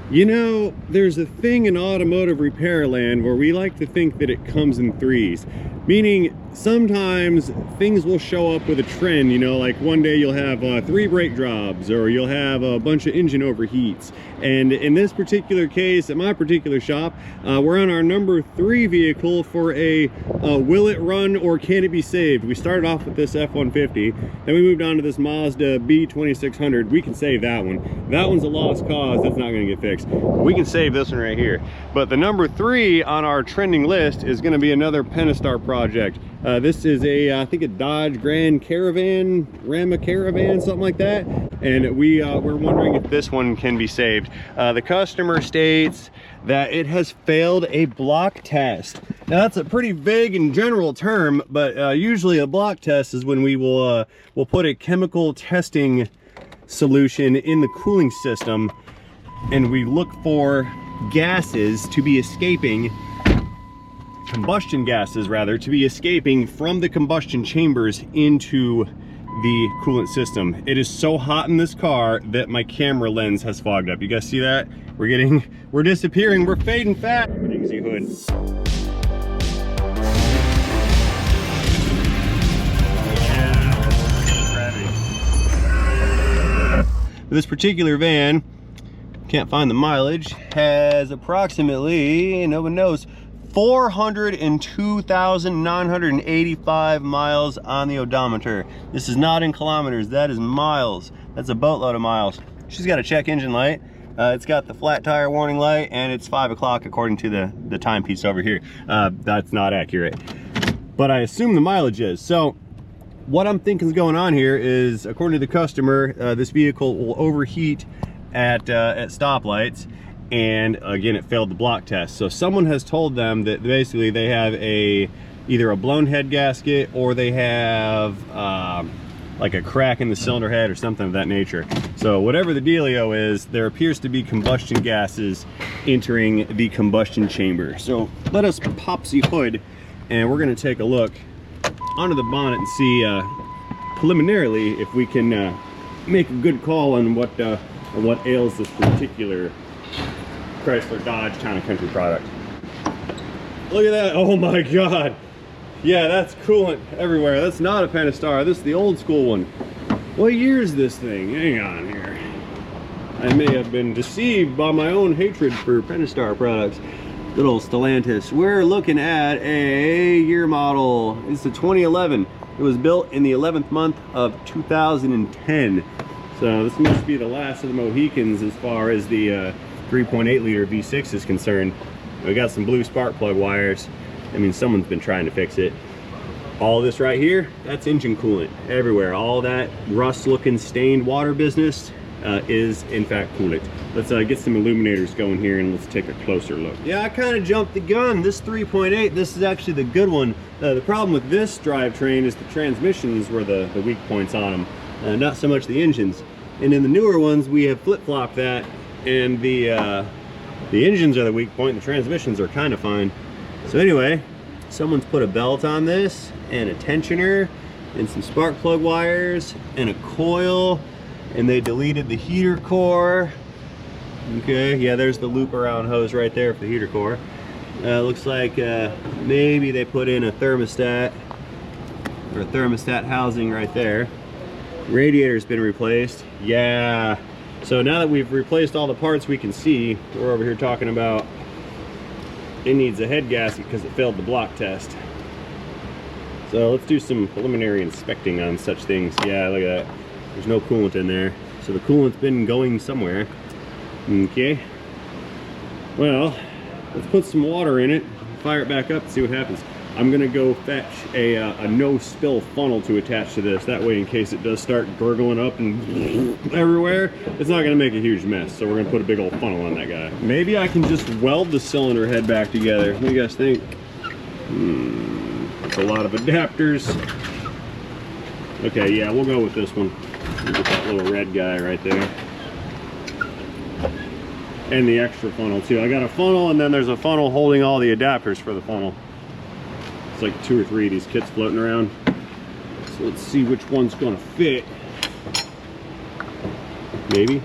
You know, there's a thing in automotive repair land where we like to think that it comes in threes. Meaning, sometimes things will show up with a trend, you know, like one day you'll have 3 brake drops, or you'll have a bunch of engine overheats. And in this particular case, at my particular shop, we're on our number 3 vehicle for a will it run or can it be saved? We started off with this F-150, then we moved on to this Mazda B2600. We can save that one. That one's a lost cause, that's not gonna get fixed. We can save this one right here. But the number 3 on our trending list is gonna be another Pentastar project. This is I think a Dodge Grand Caravan, Rama Caravan, something like that. And we're wondering if this one can be saved. The customer states that it has failed a block test. Now that's a pretty vague and general term, but usually a block test is when we'll put a chemical testing solution in the cooling system, and we look for gases to be escaping, combustion gases rather, to be escaping from the combustion chambers into the coolant system. It is so hot in this car that my camera lens has fogged up. You guys see that? We're disappearing, we're fading fast. Easy hood. This particular van, can't find the mileage, has approximately, no one knows, 402,985 miles on the odometer. This is not in kilometers, that is miles. That's a boatload of miles. She's got a check engine light. It's got the flat tire warning light, and it's 5 o'clock according to the timepiece over here. That's not accurate, but I assume the mileage is. So what I'm thinking is going on here is, according to the customer, this vehicle will overheat at stoplights, and again it failed the block test. So someone has told them that basically they have either a blown head gasket, or they have like a crack in the cylinder head or something of that nature. So whatever the dealio is, there appears to be combustion gases entering the combustion chamber. So let us pop the hood, and we're going to take a look onto the bonnet and see preliminarily if we can make a good call on what ails this particular Chrysler Dodge Town & Country product. Look at that, oh my god. Yeah, that's coolant everywhere. That's not a Pentastar, this is the old school one. What year is this thing? Hang on here. I may have been deceived by my own hatred for Pentastar products. Good old Stellantis. We're looking at a year model. It's a 2011. It was built in the 11th month of 2010. So this must be the last of the Mohicans as far as the 3.8 liter V6 is concerned. We got some blue spark plug wires. I mean, someone's been trying to fix it. All this right here, that's engine coolant everywhere. All that rust looking stained water business is in fact coolant. Let's get some illuminators going here and let's take a closer look. Yeah, I kind of jumped the gun. This 3.8, this is actually the good one. The problem with this drivetrain is the transmissions were the weak points on them, not so much the engines. And in the newer ones, we have flip-flopped that, and the engines are the weak point, and the transmissions are kind of fine. So anyway, someone's put a belt on this, and a tensioner, and some spark plug wires, and a coil, and they deleted the heater core. Okay, yeah, there's the loop around hose right there for the heater core. Looks like maybe they put in a thermostat, or a thermostat housing right there. Radiator's been replaced. Yeah, so now that we've replaced all the parts we can see, we're over here talking about it needs a head gasket because it failed the block test. So let's do some preliminary inspecting on such things. Yeah, look at that. There's no coolant in there. So the coolant's been going somewhere. Okay. Well, let's put some water in it, fire it back up and see what happens. I'm gonna go fetch a no-spill funnel to attach to this. That way, in case it does start gurgling up and everywhere, it's not gonna make a huge mess. So we're gonna put a big old funnel on that guy. Maybe I can just weld the cylinder head back together. What do you guys think? That's a lot of adapters. Okay, yeah, we'll go with this one. Get that little red guy right there. And the extra funnel too. I got a funnel, and then there's a funnel holding all the adapters for the funnel. It's like 2 or 3 of these kits floating around. So let's see which one's gonna fit. Maybe.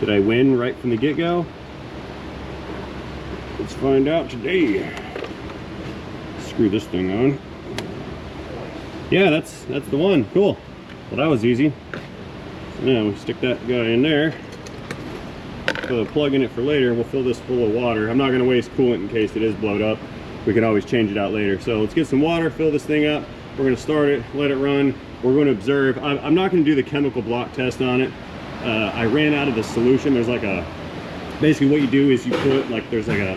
Did I win right from the get-go? Let's find out today. Screw this thing on. Yeah, that's the one. Cool. Well, that was easy. So now we stick that guy in there. Put a plug in it for later. We'll fill this full of water. I'm not going to waste coolant in case it is blowed up. We can always change it out later. So let's get some water, fill this thing up. We're going to start it, let it run. We're going to observe. I'm not going to do the chemical block test on it. I ran out of the solution. There's like a, basically what you do is you put like, there's like a,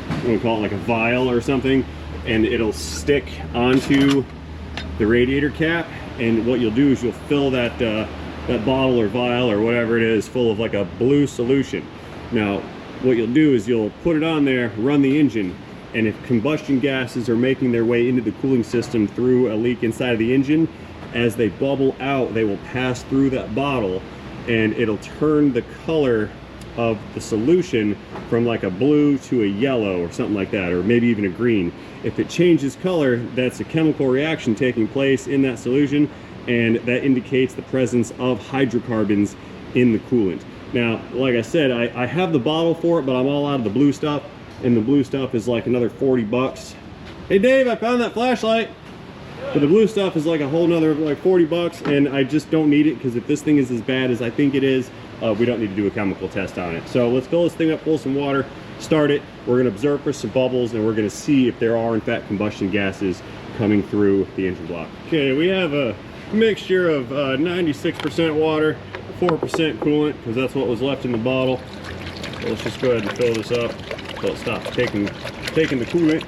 I'm going to call it like a vial or something, and it'll stick onto the radiator cap. And what you'll do is you'll fill that that bottle or vial or whatever it is full of like a blue solution. Now what you'll do is you'll put it on there, run the engine, and if combustion gases are making their way into the cooling system through a leak inside of the engine, as they bubble out, they will pass through that bottle and it'll turn the color of the solution from like a blue to a yellow or something like that, or maybe even a green. If it changes color, that's a chemical reaction taking place in that solution, and that indicates the presence of hydrocarbons in the coolant. Now, like I said, I have the bottle for it, but I'm all out of the blue stuff, and the blue stuff is like another 40 bucks. Hey Dave, I found that flashlight. But the blue stuff is like a whole nother like 40 bucks, and I just don't need it, because if this thing is as bad as I think it is, we don't need to do a chemical test on it. So let's fill this thing up full of some water, start it. We're going to observe for some bubbles, and we're going to see if there are in fact combustion gases coming through the engine block. Okay, we have a mixture of 96% water, 4% coolant, because that's what was left in the bottle. So let's just go ahead and fill this up until it stops taking the coolant.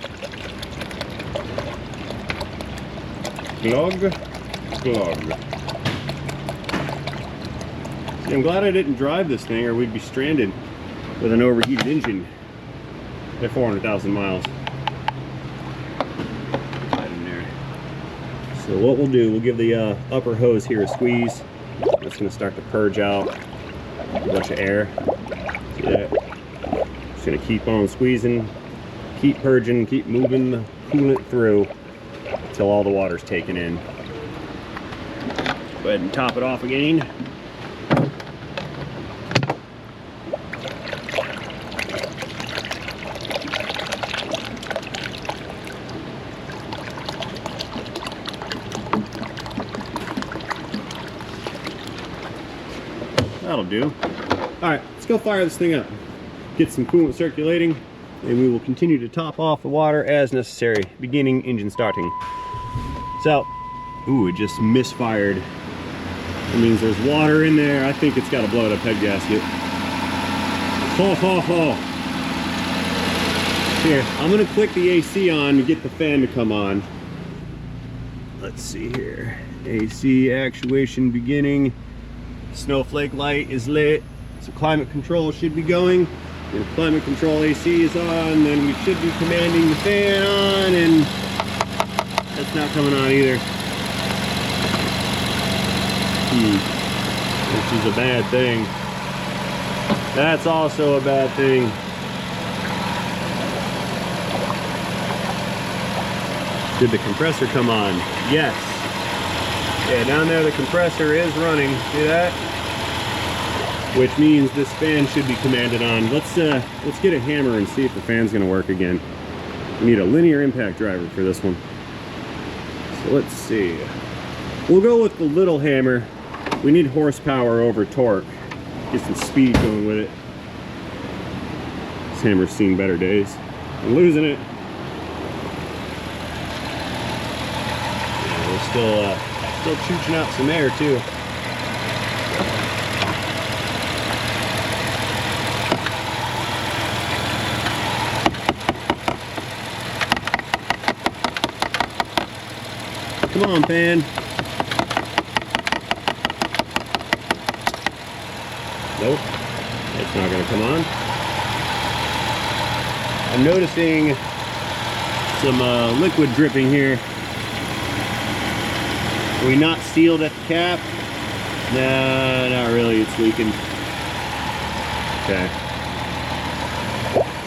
Glug, glug. See, I'm glad I didn't drive this thing, or we'd be stranded with an overheated engine at 400,000 miles. Right in there. So what we'll do, we'll give the upper hose here a squeeze. It's going to start to purge out a bunch of air. See that? Just going to keep on squeezing, keep purging, keep moving the coolant through until all the water's taken in. Go ahead and top it off again. That'll do. All right, let's go fire this thing up. Get some coolant circulating, and we will continue to top off the water as necessary. Beginning engine starting. So, ooh, it just misfired. That means there's water in there. I think it's got a blown up head gasket. Ho, ho, ho. Here, I'm gonna click the AC on to get the fan to come on. Let's see here. AC actuation beginning. Snowflake light is lit. So climate control should be going. If climate control AC is on, then we should be commanding the fan on, and that's not coming on either. Which is a bad thing. That's also a bad thing. Did the compressor come on? Yes. Yeah, down there the compressor is running. See that? Which means this fan should be commanded on. Let's get a hammer and see if the fan's gonna work again. We need a linear impact driver for this one. So let's see. We'll go with the little hammer. We need horsepower over torque. Get some speed going with it. This hammer's seen better days. I'm losing it. Yeah, we're still chooching out some air too. Come on, fan. Nope, it's not gonna come on. I'm noticing some liquid dripping here. Are we not sealed at the cap? Nah, not really, it's leaking. Okay.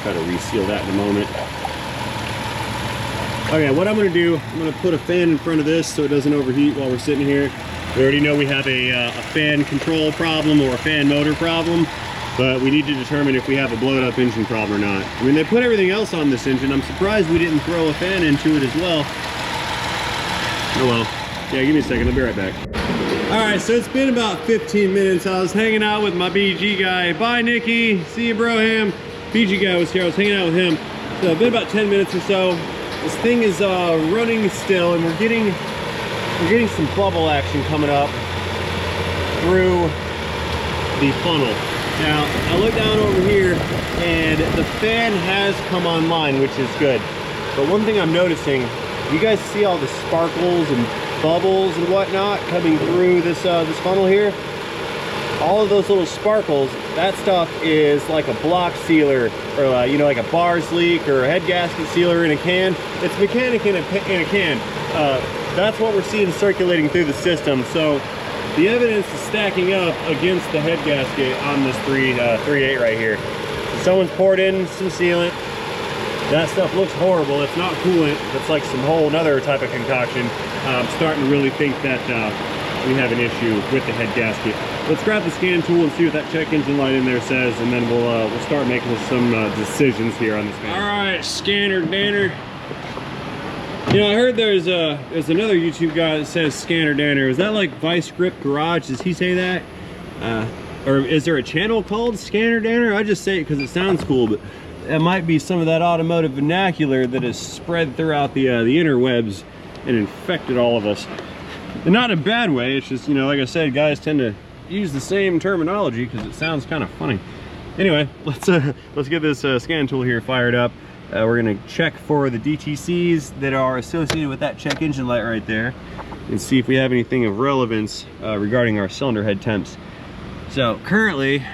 Try to reseal that in a moment. Okay, what I'm gonna do, I'm gonna put a fan in front of this so it doesn't overheat while we're sitting here. We already know we have a fan control problem or a fan motor problem. but we need to determine if we have a blowed up engine problem or not. I mean, they put everything else on this engine. I'm surprised we didn't throw a fan into it as well. Oh well. Yeah, give me a second, I'll be right back. All right, so it's been about 15 minutes. I was hanging out with my BG guy. Bye, Nikki. See you, Broham. BG guy was here. I was hanging out with him. So it's been about 10 minutes or so. This thing is running still, and we're getting some bubble action coming up through the funnel. Now, I look down over here, and the fan has come online, which is good. But one thing I'm noticing, you guys see all the sparkles and bubbles and whatnot coming through this this funnel here? All of those little sparkles, that stuff is like a block sealer, or you know, like a bars leak or a head gasket sealer in a can. It's mechanic in a can. That's what we're seeing circulating through the system. So the evidence is stacking up against the head gasket on this 3.8 right here. So someone's poured in some sealant. That stuff looks horrible. It's not coolant. It's like some whole another type of concoction. I'm starting to really think that we have an issue with the head gasket. Let's grab the scan tool and see what that check engine light in there says, and then we'll start making some decisions here on this van. All right, scanner danner. You know, I heard there's another YouTube guy that says scanner danner. Is that like Vice Grip Garage? Does he say that? Or is there a channel called Scanner Danner? I just say it because it sounds cool, but it might be some of that automotive vernacular that has spread throughout the interwebs and infected all of us. And not in a bad way, it's just, you know, like I said, guys tend to use the same terminology because it sounds kind of funny. Anyway, let's get this scan tool here fired up. We're gonna check for the DTCs that are associated with that check engine light right there and see if we have anything of relevance regarding our cylinder head temps. So currently,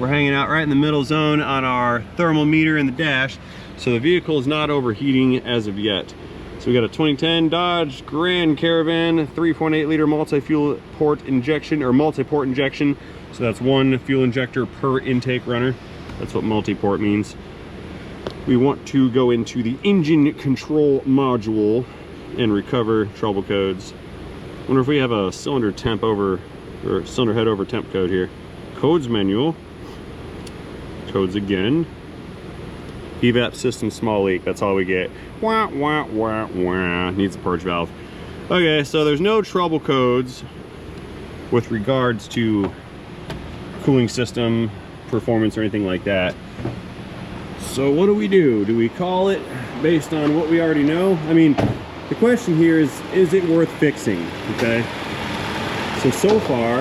we're hanging out right in the middle zone on our thermal meter in the dash, so the vehicle is not overheating as of yet. So we got a 2010 Dodge Grand Caravan 3.8 liter multi-fuel port injection, or multi-port injection. So that's one fuel injector per intake runner. That's what multi-port means. We want to go into the engine control module and recover trouble codes. Wonder if we have a cylinder temp over, or cylinder head over temp code here. Codes manual. Codes again. Evap system small leak, that's all we get. Wah, wah, wah, wah. Needs a purge valve. Okay, so there's no trouble codes with regards to cooling system performance or anything like that. So what do? Do we call it based on what we already know? I mean, the question here is it worth fixing, okay? So far,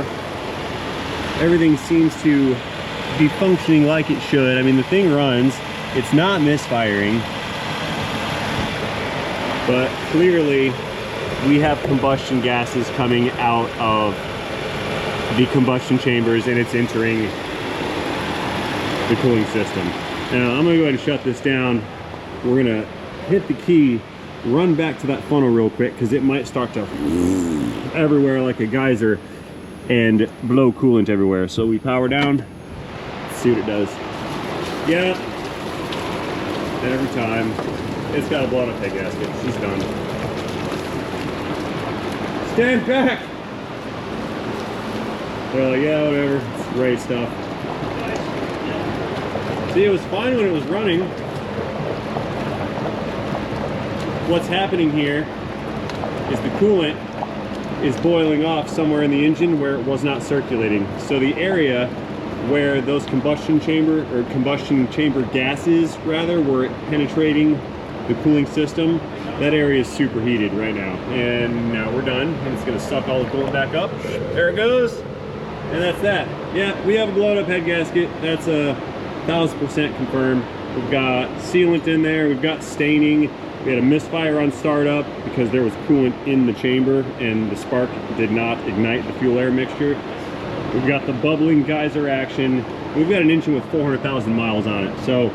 everything seems to be functioning like it should. I mean, the thing runs, it's not misfiring, but clearly we have combustion gases coming out of the combustion chambers and it's entering the cooling system. Now I'm gonna go ahead and shut this down. We're gonna hit the key, run back to that funnel real quick because it might start to everywhere like a geyser and blow coolant everywhere. So we power down, see what it does. Yeah, every time it's got a blown up head gasket. She's done. Stand back. Well, yeah, whatever. It's great stuff. See, it was fine when it was running. What's happening here is the coolant is boiling off somewhere in the engine where it was not circulating. So the area where those combustion chamber gases rather were penetrating the cooling system, that area is superheated right now. And now we're done, and it's gonna suck all the coolant back up. There it goes, and that's that. Yeah, we have a blown up head gasket. That's 1000% confirmed. We've got sealant in there, we've got staining. We had a misfire on startup because there was coolant in the chamber and the spark did not ignite the fuel air mixture. We've got the bubbling geyser action. We've got an engine with 400,000 miles on it. So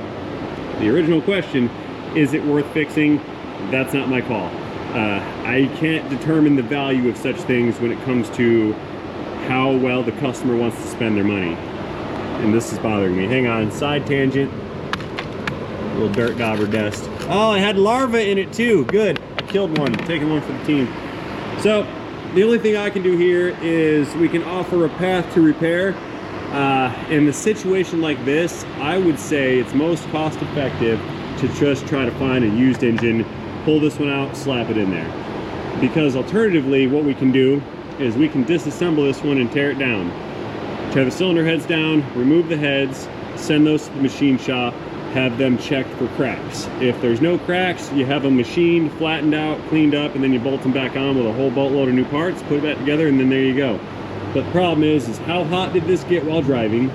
the original question, is it worth fixing? That's not my call. I can't determine the value of such things when it comes to how well the customer wants to spend their money. And this is bothering me. Hang on, side tangent. A little dirt dauber dust. Oh, it had larvae in it too. Good. I killed one. Taking one for the team. So the only thing I can do here is we can offer a path to repair. In a situation like this, I would say it's most cost effective to just try to find a used engine, pull this one out, slap it in there. Because alternatively, what we can do is we can disassemble this one and tear it down. Tear the cylinder heads down, remove the heads, send those to the machine shop, have them checked for cracks. If there's no cracks, you have them machined, flattened out, cleaned up, and then you bolt them back on with a whole boatload of new parts, put it back together, and then there you go. But the problem is how hot did this get while driving?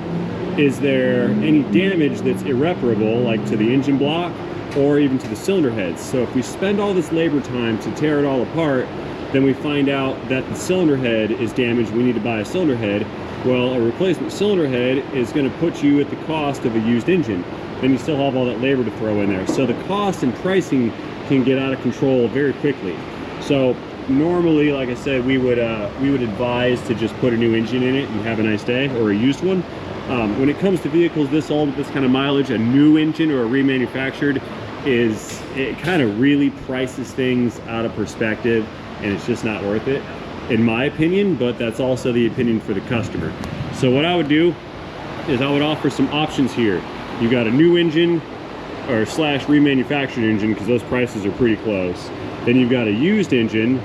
Is there any damage that's irreparable, like to the engine block or even to the cylinder heads? So if we spend all this labor time to tear it all apart, then we find out that the cylinder head is damaged, we need to buy a cylinder head. Well, a replacement cylinder head is going to put you at the cost of a used engine. Then you still have all that labor to throw in there. So the cost and pricing can get out of control very quickly. So normally, like I said, we would advise to just put a new engine in it and have a nice day, or a used one. When it comes to vehicles this old with this kind of mileage, a new engine or a remanufactured it kind of really prices things out of perspective, and it's just not worth it, in my opinion, but that's also the opinion for the customer. So what I would do is I would offer some options here. You got a new engine or slash remanufactured engine, because those prices are pretty close. Then you've got a used engine,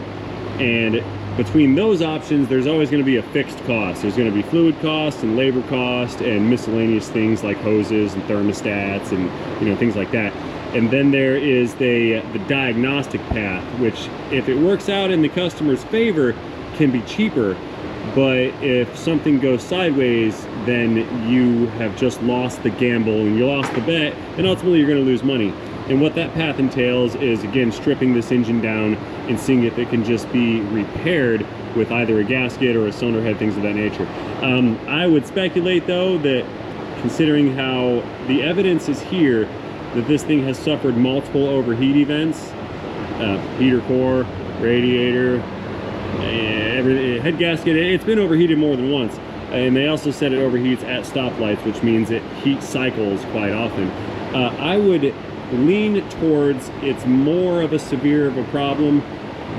and between those options there's always going to be a fixed cost. There's going to be fluid cost and labor cost and miscellaneous things like hoses and thermostats and things like that. And then there is the diagnostic path, which if it works out in the customer's favor can be cheaper, but if something goes sideways, then you have just lost the gamble and you lost the bet, and ultimately you're going to lose money. And what that path entails is, again, stripping this engine down and seeing if it can just be repaired with either a gasket or a cylinder head, things of that nature. I would speculate, though, that considering how the evidence is here that this thing has suffered multiple overheat events, heater core, radiator, head gasket, it's been overheated more than once. And they also said it overheats at stoplights, which means it heat cycles quite often. I would lean towards it's more of a severe of a problem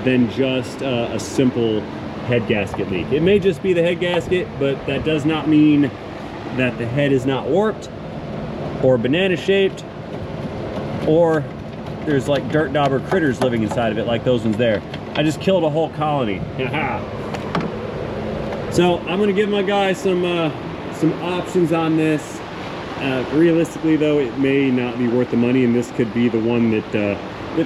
than just a simple head gasket leak. It may just be the head gasket, but that does not mean that the head is not warped or banana shaped, or there's like dirt dauber critters living inside of it like those ones there. I just killed a whole colony. So I'm gonna give my guy some options on this. Realistically though, it may not be worth the money, and this could be the one that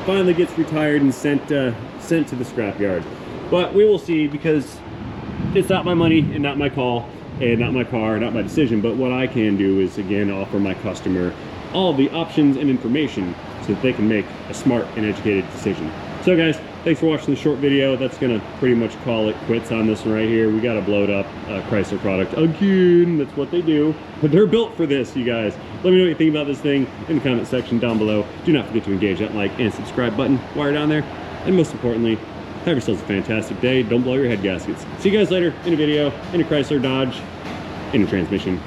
finally gets retired and sent to the scrapyard. But we will see, because it's not my money and not my call and not my car, not my decision. But what I can do is, again, offer my customer all the options and information so that they can make a smart and educated decision. So guys, thanks for watching the short video. That's gonna pretty much call it quits on this one right here. We got a blowed up Chrysler product again. That's what they do, but they're built for this, you guys. Let me know what you think about this thing in the comment section down below. Do not forget to engage that like and subscribe button while you're down there, and most importantly, have yourselves a fantastic day. Don't blow your head gaskets. See you guys later in a video, in a Chrysler, Dodge, in a transmission.